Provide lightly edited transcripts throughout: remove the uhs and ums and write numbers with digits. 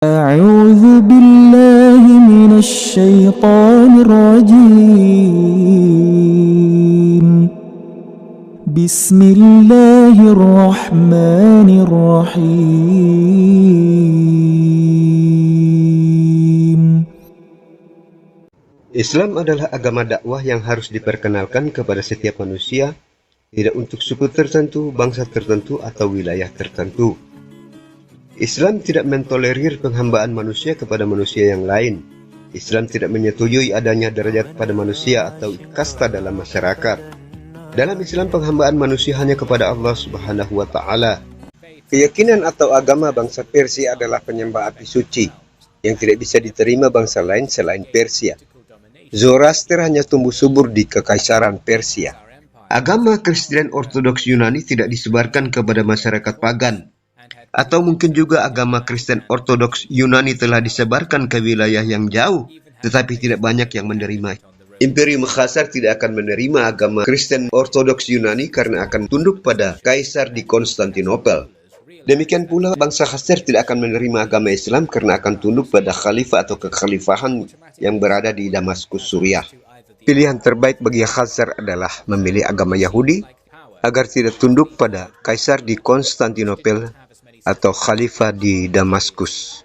أعوذ بالله من الشيطان الرجيم بسم الله الرحمن الرحيم. Islam adalah agama dakwah yang harus diperkenalkan kepada setiap manusia, tidak untuk suku tertentu, bangsa tertentu, atau wilayah tertentu. Islam tidak mentolerir penghambaan manusia kepada manusia yang lain. Islam tidak menyetujui adanya derajat pada manusia atau kasta dalam masyarakat. Dalam Islam, penghambaan manusia hanya kepada Allah Subhanahu wa Ta'ala. Keyakinan atau agama bangsa Persia adalah penyembah api suci yang tidak bisa diterima bangsa lain selain Persia. Zoroaster hanya tumbuh subur di Kekaisaran Persia. Agama Kristen Ortodoks Yunani tidak disebarkan kepada masyarakat pagan. Atau mungkin juga agama Kristen Ortodoks Yunani telah disebarkan ke wilayah yang jauh, tetapi tidak banyak yang menerima. Imperium Khazar tidak akan menerima agama Kristen Ortodoks Yunani karena akan tunduk pada Kaisar di Konstantinopel. Demikian pula bangsa Khazar tidak akan menerima agama Islam karena akan tunduk pada khalifah atau kekhalifahan yang berada di Damaskus, Suriah. Pilihan terbaik bagi Khazar adalah memilih agama Yahudi agar tidak tunduk pada Kaisar di Konstantinopel atau khalifah di Damaskus.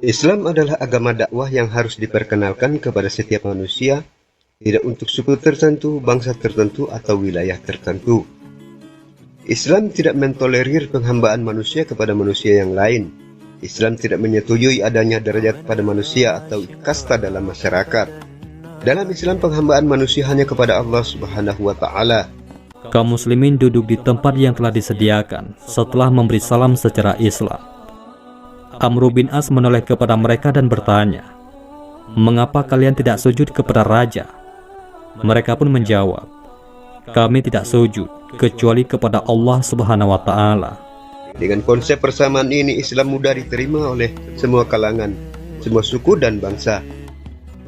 Islam adalah agama dakwah yang harus diperkenalkan kepada setiap manusia, tidak untuk suku tertentu, bangsa tertentu, atau wilayah tertentu. Islam tidak mentolerir penghambaan manusia kepada manusia yang lain. Islam tidak menyetujui adanya derajat pada manusia atau kasta dalam masyarakat. Dalam Islam, penghambaan manusia hanya kepada Allah Subhanahu wa Ta'ala. Kaum muslimin duduk di tempat yang telah disediakan setelah memberi salam secara Islam. Amr bin As menoleh kepada mereka dan bertanya, "Mengapa kalian tidak sujud kepada raja?" Mereka pun menjawab, "Kami tidak sujud kecuali kepada Allah Subhanahu wa Ta'ala." Dengan konsep persamaan ini, Islam mudah diterima oleh semua kalangan, semua suku dan bangsa.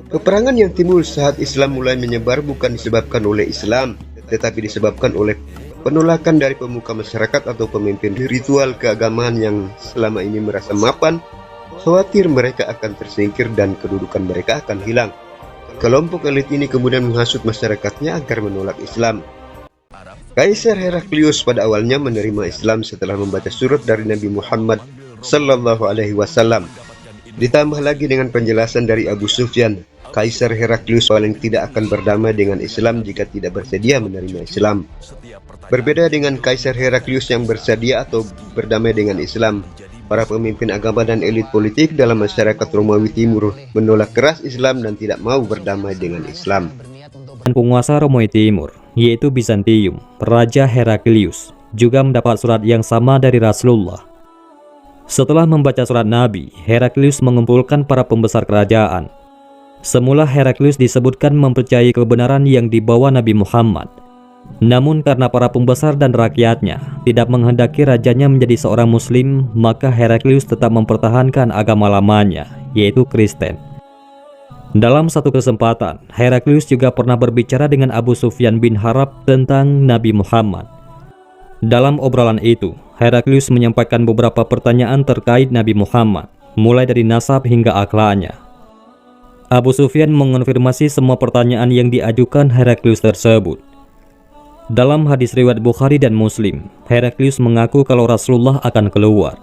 Peperangan yang timbul saat Islam mulai menyebar bukan disebabkan oleh Islam, tetapi disebabkan oleh penolakan dari pemuka masyarakat atau pemimpin ritual keagamaan yang selama ini merasa mapan, khawatir mereka akan tersingkir dan kedudukan mereka akan hilang. Kelompok elit ini kemudian menghasut masyarakatnya agar menolak Islam. Kaisar Heraklius pada awalnya menerima Islam setelah membaca surat dari Nabi Muhammad sallallahu alaihi wasallam. Ditambah lagi dengan penjelasan dari Abu Sufyan, Kaisar Heraklius paling tidak akan berdamai dengan Islam jika tidak bersedia menerima Islam. Berbeda dengan Kaisar Heraklius yang bersedia atau berdamai dengan Islam, para pemimpin agama dan elit politik dalam masyarakat Romawi Timur menolak keras Islam dan tidak mau berdamai dengan Islam. Penguasa Romawi Timur, yaitu Bizantium, Raja Heraklius, juga mendapat surat yang sama dari Rasulullah. Setelah membaca surat Nabi, Heraklius mengumpulkan para pembesar kerajaan. Semula Heraklius disebutkan mempercayai kebenaran yang dibawa Nabi Muhammad. Namun karena para pembesar dan rakyatnya tidak menghendaki rajanya menjadi seorang muslim, maka Heraklius tetap mempertahankan agama lamanya, yaitu Kristen. Dalam satu kesempatan, Heraklius juga pernah berbicara dengan Abu Sufyan bin Harb tentang Nabi Muhammad. Dalam obrolan itu, Heraklius menyampaikan beberapa pertanyaan terkait Nabi Muhammad, mulai dari nasab hingga akhlaknya. Abu Sufyan mengonfirmasi semua pertanyaan yang diajukan Heraklius tersebut. Dalam hadis riwayat Bukhari dan Muslim, Heraklius mengaku kalau Rasulullah akan keluar.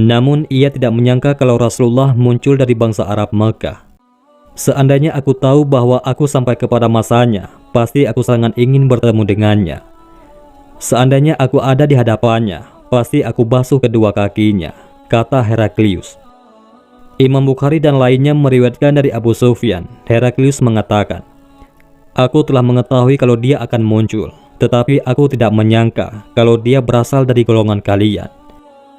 Namun ia tidak menyangka kalau Rasulullah muncul dari bangsa Arab Mekah. "Seandainya aku tahu bahwa aku sampai kepada masanya, pasti aku sangat ingin bertemu dengannya. Seandainya aku ada di hadapannya, pasti aku basuh kedua kakinya," kata Heraklius. Imam Bukhari dan lainnya meriwayatkan dari Abu Sufyan. Heraklius mengatakan, "Aku telah mengetahui kalau dia akan muncul, tetapi aku tidak menyangka kalau dia berasal dari golongan kalian.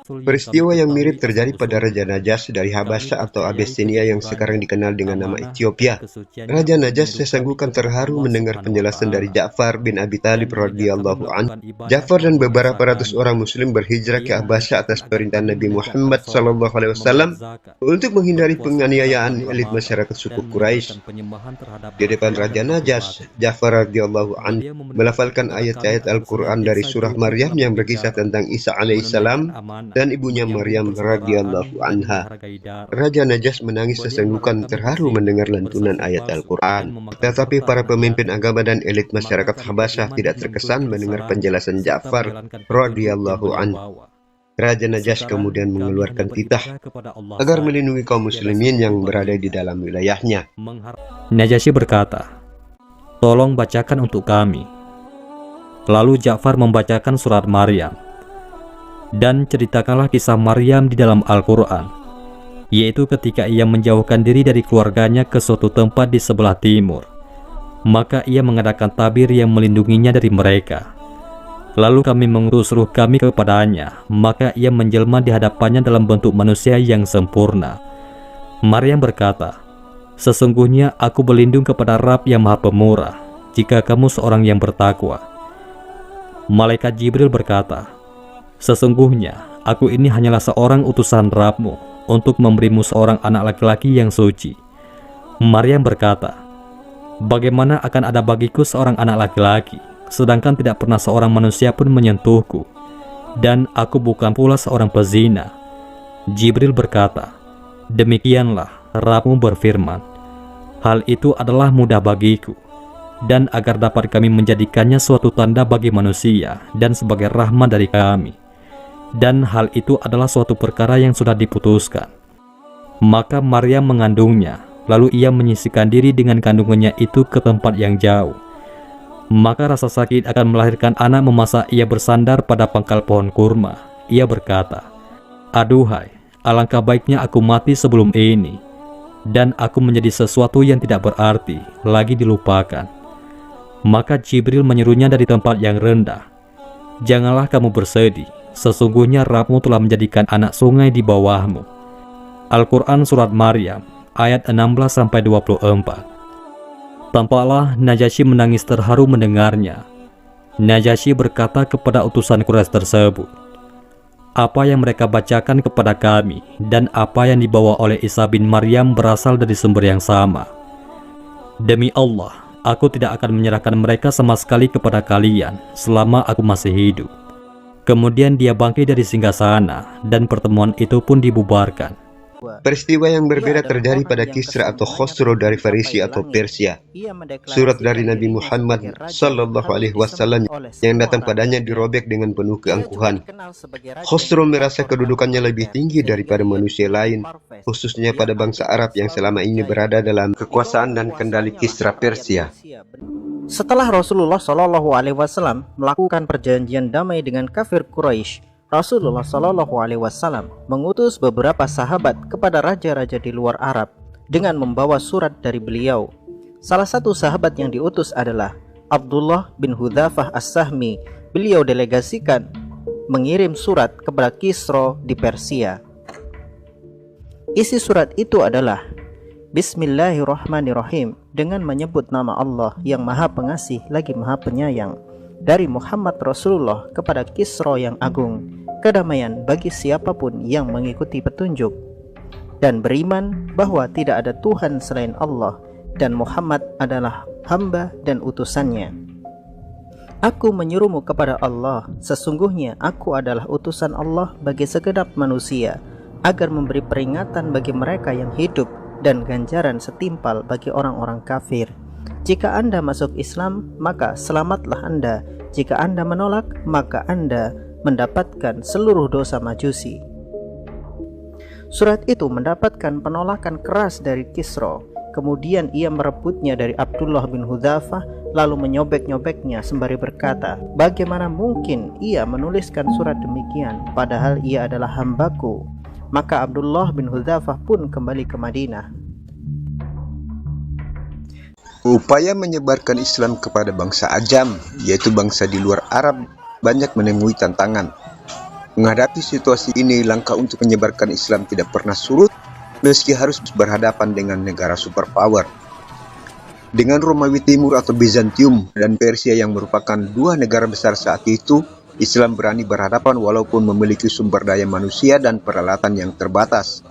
Peristiwa yang mirip terjadi pada Raja Najas dari Habasya atau Abyssinia yang sekarang dikenal dengan nama Ethiopia. Raja Najas sesungguhnya terharu mendengar penjelasan dari Ja'far bin Abi Thalib radhiyallahu anhu. Ja'far dan beberapa ratus orang muslim berhijrah ke Habasya atas perintah Nabi Muhammad SAW untuk menghindari penganiayaan elit masyarakat suku Quraisy. Di depan Raja Najas, Ja'far radhiyallahu anhu melafalkan ayat-ayat Al-Quran dari surah Maryam yang berkisah tentang Isa alaihissalam dan ibunya Maryam radhiyallahu anha. Raja Najas menangis sesenggukan terharu mendengar lantunan ayat Al-Quran. Tetapi para pemimpin agama dan elit masyarakat Habasyah tidak terkesan mendengar penjelasan Ja'far radhiyallahu anhu. Raja Najas kemudian mengeluarkan titah agar melindungi kaum muslimin yang berada di dalam wilayahnya. Najasyi berkata, "Tolong bacakan untuk kami." Lalu Ja'far membacakan surat Maryam. Dan ceritakanlah kisah Maryam di dalam Al-Quran, yaitu ketika ia menjauhkan diri dari keluarganya ke suatu tempat di sebelah timur. Maka ia mengadakan tabir yang melindunginya dari mereka. Lalu kami mengutus ruh kami kepadanya, maka ia menjelma di hadapannya dalam bentuk manusia yang sempurna. Maryam berkata, "Sesungguhnya aku berlindung kepada Rabb yang Maha Pemurah, jika kamu seorang yang bertakwa." Malaikat Jibril berkata, "Sesungguhnya aku ini hanyalah seorang utusan Rabb-mu untuk memberimu seorang anak laki-laki yang suci." Maryam berkata, "Bagaimana akan ada bagiku seorang anak laki-laki, sedangkan tidak pernah seorang manusia pun menyentuhku, dan aku bukan pula seorang pezina." Jibril berkata, "Demikianlah Rabb-mu berfirman, hal itu adalah mudah bagiku, dan agar dapat kami menjadikannya suatu tanda bagi manusia dan sebagai rahmat dari kami. Dan hal itu adalah suatu perkara yang sudah diputuskan." Maka Maryam mengandungnya, lalu ia menyisihkan diri dengan kandungannya itu ke tempat yang jauh. Maka rasa sakit akan melahirkan anak memasak ia bersandar pada pangkal pohon kurma. Ia berkata, "Aduhai, alangkah baiknya aku mati sebelum ini, dan aku menjadi sesuatu yang tidak berarti, lagi dilupakan." Maka Jibril menyerunya dari tempat yang rendah, "Janganlah kamu bersedih, sesungguhnya Rabb-mu telah menjadikan anak sungai di bawahmu." Al-Quran Surat Maryam, ayat 16-24. Tampaklah Najasyi menangis terharu mendengarnya. Najasyi berkata kepada utusan Quraisy tersebut, "Apa yang mereka bacakan kepada kami dan apa yang dibawa oleh Isa bin Maryam berasal dari sumber yang sama. Demi Allah, aku tidak akan menyerahkan mereka sama sekali kepada kalian selama aku masih hidup." Kemudian dia bangkit dari singgasana dan pertemuan itu pun dibubarkan. Peristiwa yang berbeda terjadi pada Kisra atau Khosrow dari Farisi atau Persia. Surat dari Nabi Muhammad SAW yang datang padanya dirobek dengan penuh keangkuhan. Khosrow merasa kedudukannya lebih tinggi daripada manusia lain, khususnya pada bangsa Arab yang selama ini berada dalam kekuasaan dan kendali Kisra Persia. Setelah Rasulullah SAW melakukan perjanjian damai dengan kafir Quraisy, Rasulullah SAW mengutus beberapa sahabat kepada raja-raja di luar Arab dengan membawa surat dari beliau. Salah satu sahabat yang diutus adalah Abdullah bin Hudzafah As-Sahmi. Beliau delegasikan mengirim surat kepada Kisra di Persia. Isi surat itu adalah, "Bismillahirrahmanirrahim, dengan menyebut nama Allah yang Maha Pengasih lagi Maha Penyayang, dari Muhammad Rasulullah kepada Kisra yang agung, kedamaian bagi siapapun yang mengikuti petunjuk dan beriman bahwa tidak ada Tuhan selain Allah dan Muhammad adalah hamba dan utusannya. Aku menyuruhmu kepada Allah, sesungguhnya aku adalah utusan Allah bagi segenap manusia, agar memberi peringatan bagi mereka yang hidup dan ganjaran setimpal bagi orang-orang kafir. Jika Anda masuk Islam, maka selamatlah Anda. Jika Anda menolak, maka Anda mendapatkan seluruh dosa Majusi." Surat itu mendapatkan penolakan keras dari Kisra. Kemudian ia merebutnya dari Abdullah bin Hudzafah, lalu menyobek-nyobeknya sembari berkata, "Bagaimana mungkin ia menuliskan surat demikian, padahal ia adalah hambaku?" Maka Abdullah bin Hudzafah pun kembali ke Madinah. Upaya menyebarkan Islam kepada bangsa Ajam, yaitu bangsa di luar Arab, banyak menemui tantangan. Menghadapi situasi ini, langkah untuk menyebarkan Islam tidak pernah surut meski harus berhadapan dengan negara superpower. Dengan Romawi Timur atau Bizantium dan Persia yang merupakan dua negara besar saat itu, Islam berani berhadapan walaupun memiliki sumber daya manusia dan peralatan yang terbatas.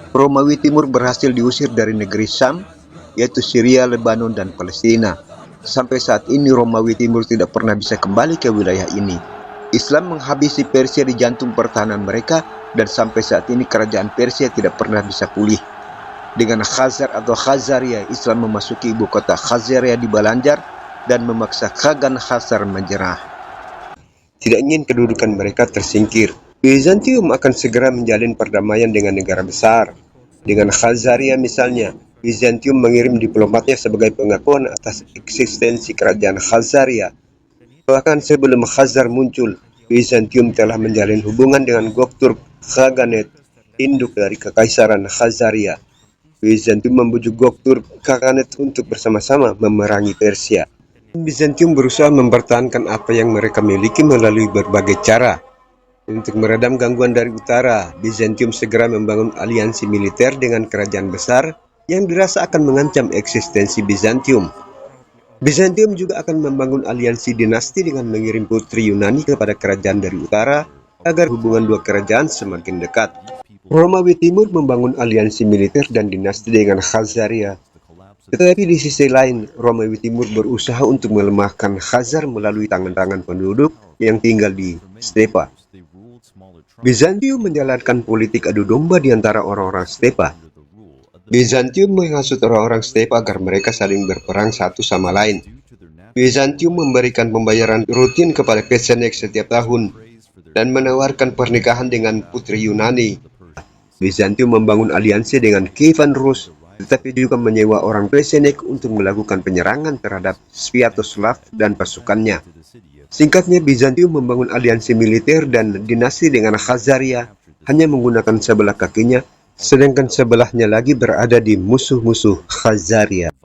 Romawi Timur berhasil diusir dari negeri Syam, yaitu Syria, Lebanon, dan Palestina. Sampai saat ini Romawi Timur tidak pernah bisa kembali ke wilayah ini. Islam menghabisi Persia di jantung pertahanan mereka, dan sampai saat ini kerajaan Persia tidak pernah bisa pulih. Dengan Khazar atau Khazaria, Islam memasuki ibu kota Khazaria di Balanjar dan memaksa Khagan Khazar menyerah. Tidak ingin kedudukan mereka tersingkir, Bizantium akan segera menjalin perdamaian dengan negara besar. Dengan Khazaria misalnya, Bizantium mengirim diplomatnya sebagai pengakuan atas eksistensi kerajaan Khazaria. Bahkan sebelum Khazar muncul, Bizantium telah menjalin hubungan dengan Gokturk Khaganet, induk dari Kekaisaran Khazaria. Bizantium membujuk Gokturk Khaganet untuk bersama-sama memerangi Persia. Bizantium berusaha mempertahankan apa yang mereka miliki melalui berbagai cara. Untuk meredam gangguan dari utara, Bizantium segera membangun aliansi militer dengan kerajaan besar yang dirasa akan mengancam eksistensi Bizantium. Bizantium juga akan membangun aliansi dinasti dengan mengirim putri Yunani kepada kerajaan dari utara agar hubungan dua kerajaan semakin dekat. Romawi Timur membangun aliansi militer dan dinasti dengan Khazaria. Tetapi di sisi lain, Romawi Timur berusaha untuk melemahkan Khazar melalui tangan-tangan penduduk yang tinggal di stepa. Bizantium menjalankan politik adu domba di antara orang-orang stepa. Bizantium menghasut orang-orang stepa agar mereka saling berperang satu sama lain. Bizantium memberikan pembayaran rutin kepada Pesenek setiap tahun dan menawarkan pernikahan dengan putri Yunani. Bizantium membangun aliansi dengan Kievan Rus, tetapi juga menyewa orang Pesenek untuk melakukan penyerangan terhadap Sviatoslav dan pasukannya. Singkatnya, Bizantium membangun aliansi militer dan dinasti dengan Khazaria hanya menggunakan sebelah kakinya, sedangkan sebelahnya lagi berada di musuh-musuh Khazaria.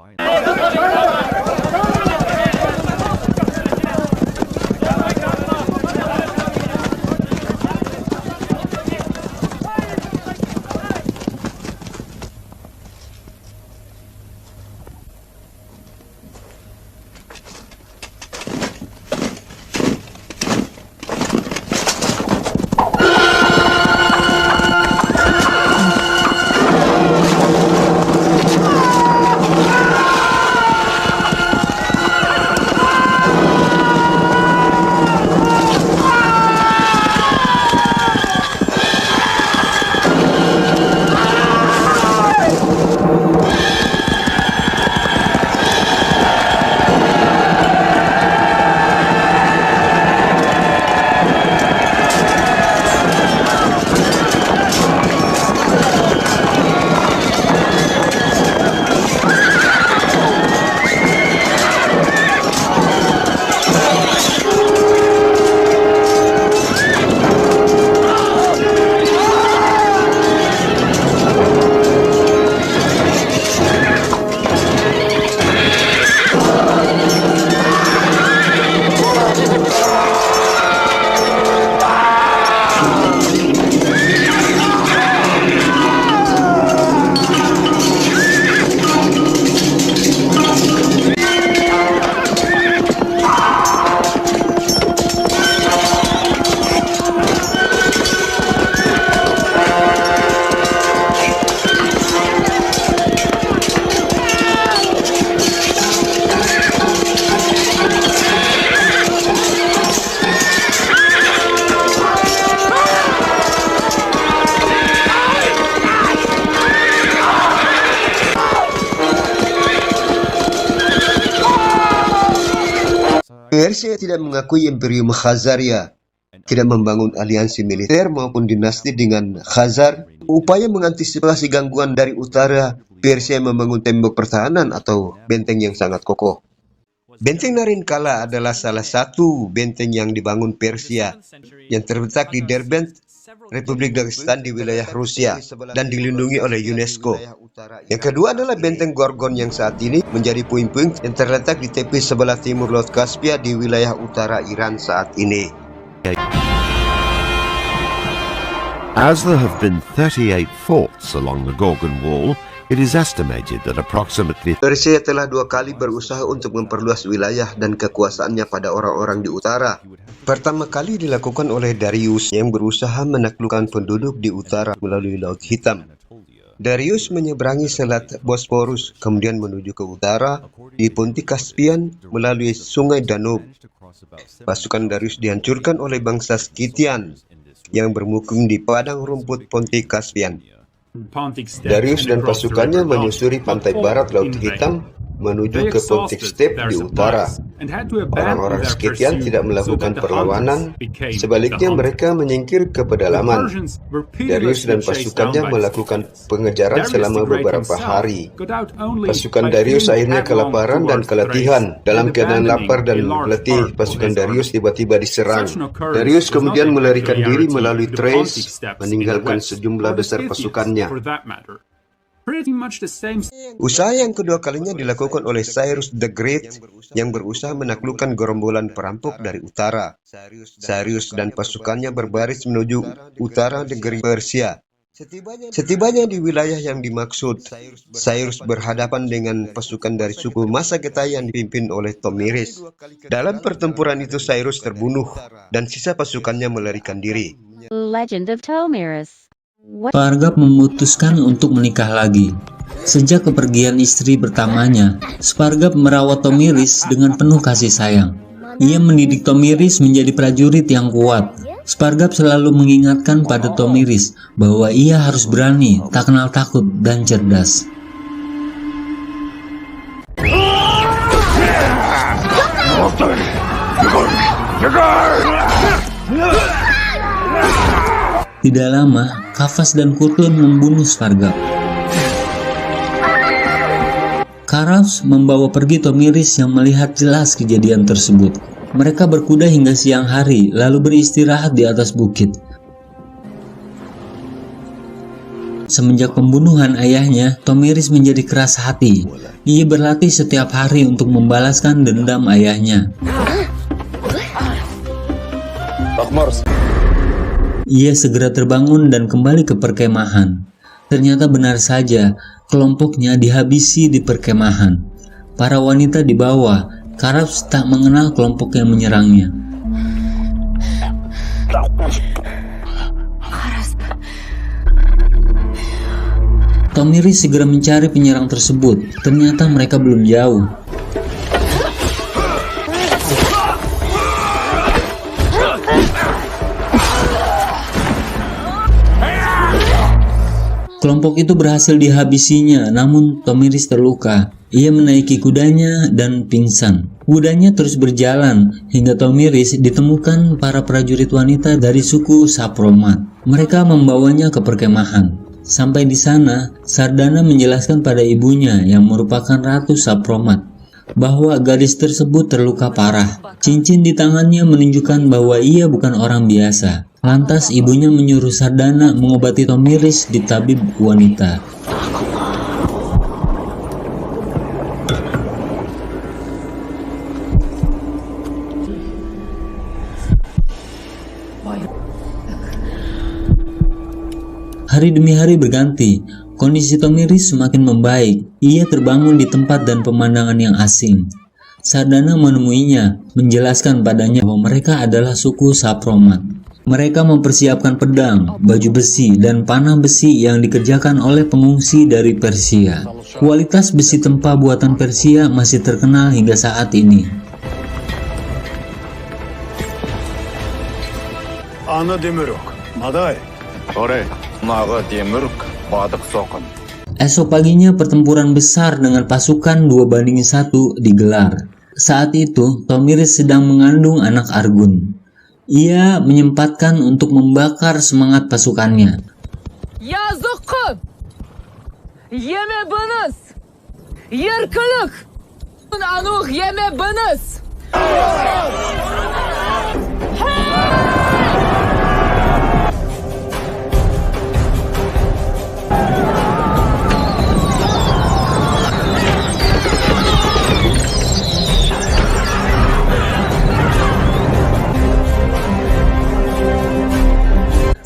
Persia tidak mengakui Imperium Khazaria, tidak membangun aliansi militer maupun dinasti dengan Khazar. Upaya mengantisipasi gangguan dari utara, Persia membangun tembok pertahanan atau benteng yang sangat kokoh. Benteng Narinkala adalah salah satu benteng yang dibangun Persia yang terletak di Derbent, Republik Dagestan di wilayah Rusia dan dilindungi oleh UNESCO. Yang kedua adalah benteng Gorgon yang saat ini menjadi puing-puing yang terletak di tepi sebelah timur Laut Kaspia di wilayah utara Iran saat ini. As there have been 38 forts along the Gorgan Wall, it is estimated that approximately Persia telah 2 kali berusaha untuk memperluas wilayah dan kekuasaannya pada orang-orang di utara. Pertama kali dilakukan oleh Darius yang berusaha menaklukkan penduduk di utara melalui Laut Hitam. Darius menyeberangi Selat Bosporus, kemudian menuju ke utara di Ponti Caspian melalui Sungai Danube. Pasukan Darius dihancurkan oleh bangsa Scythian yang bermukim di padang rumput Ponti Caspian. Darius dan pasukannya menyusuri pantai barat Laut Hitam menuju ke Pontic Steppe di utara. Orang-orang Scythian tidak melakukan perlawanan, sebaliknya mereka menyingkir ke pedalaman. Darius dan pasukannya melakukan pengejaran selama beberapa hari. Pasukan Darius akhirnya kelaparan dan keletihan. Dalam keadaan lapar dan letih, pasukan Darius tiba-tiba diserang. Darius kemudian melarikan diri melalui Thrace, meninggalkan sejumlah besar pasukannya. Usaha yang kedua kalinya dilakukan oleh Cyrus the Great yang berusaha menaklukkan gerombolan perampok dari utara. Cyrus dan pasukannya berbaris menuju utara negeri Persia. Setibanya di wilayah yang dimaksud, Cyrus berhadapan dengan pasukan dari suku Massagetae yang dipimpin oleh Tomiris. Dalam pertempuran itu Cyrus terbunuh dan sisa pasukannya melarikan diri. Legend of Tomiris. Spargap memutuskan untuk menikah lagi. Sejak kepergian istri pertamanya, Spargap merawat Tomiris dengan penuh kasih sayang. Ia mendidik Tomiris menjadi prajurit yang kuat. Spargap selalu mengingatkan pada Tomiris bahwa ia harus berani, tak kenal takut, dan cerdas. Tidak lama, Kafas dan Kurtun membunuh Spargap. Karas membawa pergi Tomiris yang melihat jelas kejadian tersebut. Mereka berkuda hingga siang hari, lalu beristirahat di atas bukit. Semenjak pembunuhan ayahnya, Tomiris menjadi keras hati. Ia berlatih setiap hari untuk membalaskan dendam ayahnya. Ia segera terbangun dan kembali ke perkemahan. Ternyata benar saja, kelompoknya dihabisi di perkemahan. Para wanita di bawah, Karas tak mengenal kelompok yang menyerangnya. Tomiris segera mencari penyerang tersebut. Ternyata mereka belum jauh. Kelompok itu berhasil dihabisinya, namun Tomiris terluka. Ia menaiki kudanya dan pingsan. Kudanya terus berjalan hingga Tomiris ditemukan para prajurit wanita dari suku Sapromat. Mereka membawanya ke perkemahan. Sampai di sana, Sardana menjelaskan pada ibunya yang merupakan Ratu Sapromat bahwa gadis tersebut terluka parah. Cincin di tangannya menunjukkan bahwa ia bukan orang biasa. Lantas ibunya menyuruh Sardana mengobati Tomiris di tabib wanita. Hari demi hari berganti, kondisi Tomiris semakin membaik. Ia terbangun di tempat dan pemandangan yang asing. Sardana menemuinya, menjelaskan padanya bahwa mereka adalah suku Sapromat. Mereka mempersiapkan pedang, baju besi, dan panah besi yang dikerjakan oleh pengungsi dari Persia. Kualitas besi tempa buatan Persia masih terkenal hingga saat ini. Esok paginya pertempuran besar dengan pasukan 2-1 digelar. Saat itu, Tomiris sedang mengandung anak Argun. Ia menyempatkan untuk membakar semangat pasukannya. Ya Zuqqum! Yeme bınız! Yırkılık! Anuh yeme bınız!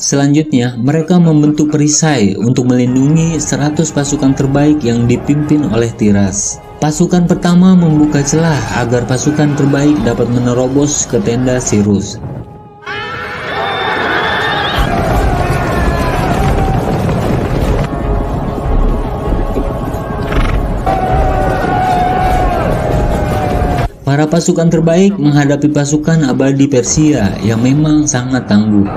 Selanjutnya, mereka membentuk perisai untuk melindungi 100 pasukan terbaik yang dipimpin oleh Tiras. Pasukan pertama membuka celah agar pasukan terbaik dapat menerobos ke tenda Sirus. Para pasukan terbaik menghadapi pasukan abadi Persia yang memang sangat tangguh.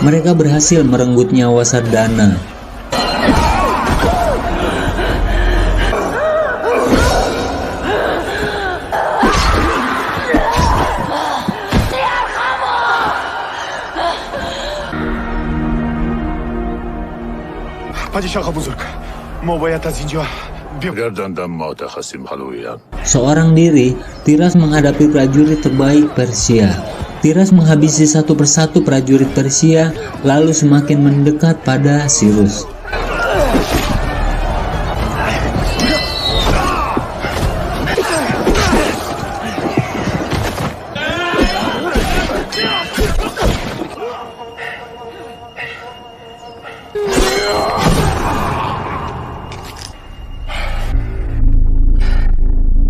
Mereka berhasil merenggut nyawa Sardana. Seorang diri, Tiras menghadapi prajurit terbaik Persia. Tiras menghabisi satu persatu prajurit Persia, lalu semakin mendekat pada Sirus.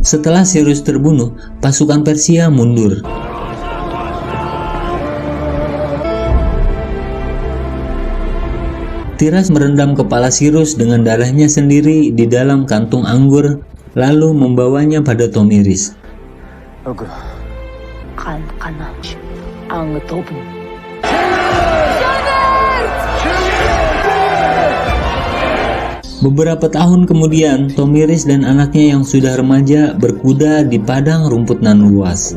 Setelah Sirus terbunuh, pasukan Persia mundur. Tiras merendam kepala Sirus dengan darahnya sendiri di dalam kantung anggur, lalu membawanya pada Tomiris. Beberapa tahun kemudian, Tomiris dan anaknya yang sudah remaja berkuda di padang rumput nan luas.